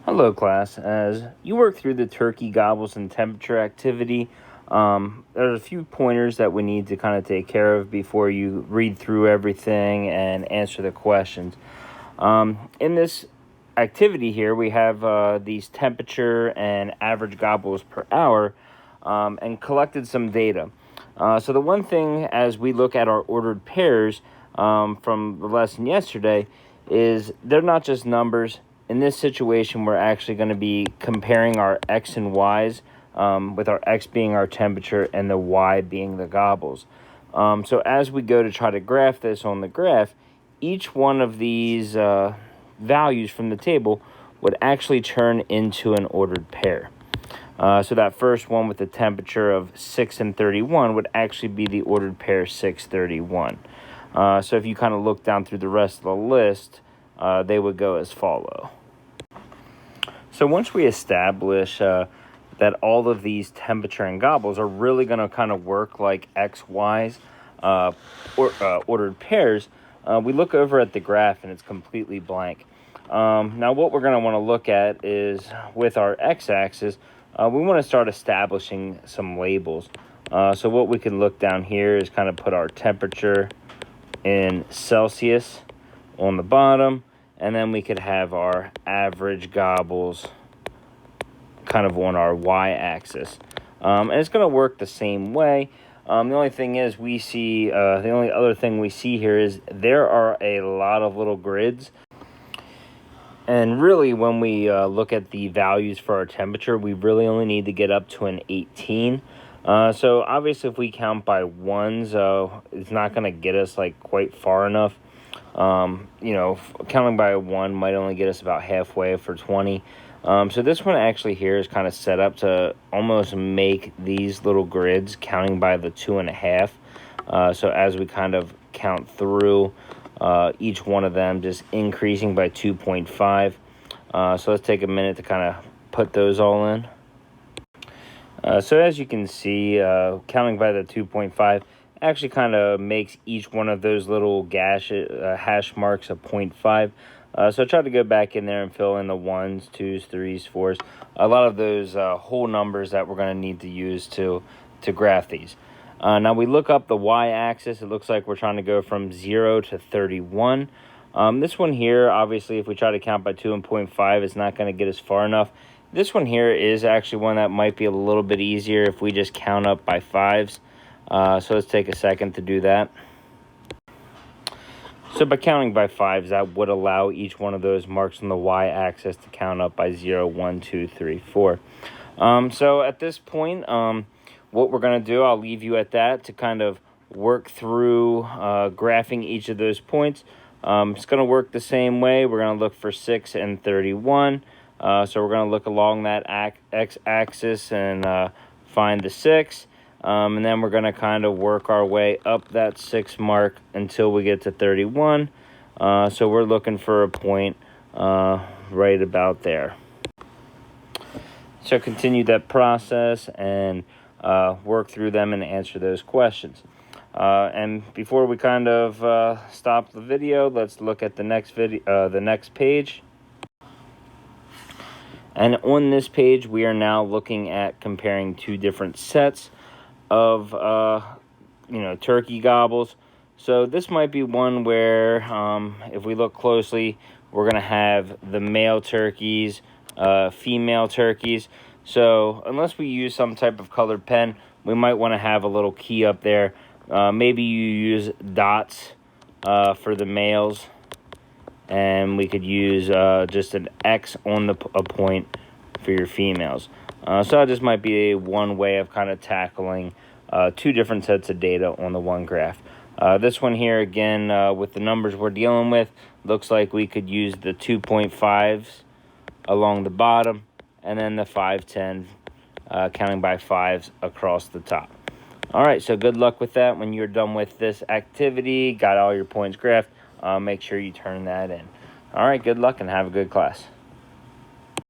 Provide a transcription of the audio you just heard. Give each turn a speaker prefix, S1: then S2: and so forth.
S1: Hello, class. As you work through the turkey gobbles and temperature activity, there's a few pointers that we need to kind of take care of before you read through everything and answer the questions. In this activity here, we have these temperature and average gobbles per hour and collected some data. So the one thing as we look at our ordered pairs from the lesson yesterday is they're not just numbers. In this situation, we're actually going to be comparing our X and Y's, with our X being our temperature and the Y being the gobbles. So as we go to try to graph this on the graph, each one of these values from the table would actually turn into an ordered pair. So that first one with the temperature of 6 and 31 would actually be the ordered pair 631. So if you kind of look down through the rest of the list, they would go as follow. So once we establish that all of these temperature and gobbles are really going to kind of work like X, Y's ordered pairs, we look over at the graph and it's completely blank. Now what we're going to want to look at is with our X-axis, we want to start establishing some labels. So what we can look down here is kind of put our temperature in Celsius on the bottom, and then we could have our average gobbles kind of on our y-axis. And it's going to work the same way. The only thing is the only other thing we see here is there are a lot of little grids. And really, when we look at the values for our temperature, we really only need to get up to an 18. So obviously, if we count by ones, it's not going to get us like quite far enough. Counting by 1 might only get us about halfway for 20. So this one actually here is kind of set up to almost make these little grids counting by the 2.5. So as we kind of count through each one of them, just increasing by 2.5. So let's take a minute to kind of put those all in. So as you can see, counting by the 2.5 actually kind of makes each one of those little hash marks a 0.5. So try to go back in there and fill in the 1s, 2s, 3s, 4s. A lot of those whole numbers that we're going to need to use to graph these. Now we look up the y-axis. It looks like we're trying to go from 0 to 31. This one here, obviously, if we try to count by 2 and 0.5, it's not going to get us far enough. This one here is actually one that might be a little bit easier if we just count up by 5s. So let's take a second to do that. So by counting by 5s, that would allow each one of those marks on the y-axis to count up by 0, 1, 2, 3, 4. So at this point, what we're going to do, I'll leave you at that to kind of work through graphing each of those points. It's going to work the same way. We're going to look for 6 and 31. So we're going to look along that x-axis and find the 6. And then we're going to kind of work our way up that 6 mark until we get to 31. So we're looking for a point right about there. So continue that process and work through them and answer those questions. And before we kind of stop the video, let's look at the next page. And on this page, we are now looking at comparing two different sets of turkey gobbles. So this might be one where if we look closely, we're going to have the male turkeys, female turkeys. So unless we use some type of colored pen, we might want to have a little key up there. Maybe you use dots for the males, and we could use just an X on a point for your females. So that just might be one way of kind of tackling two different sets of data on the one graph. This one here, again, with the numbers we're dealing with, looks like we could use the 2.5s along the bottom and then the 510 counting by 5s across the top. All right, so good luck with that. When you're done with this activity, got all your points graphed, make sure you turn that in. All right, good luck and have a good class.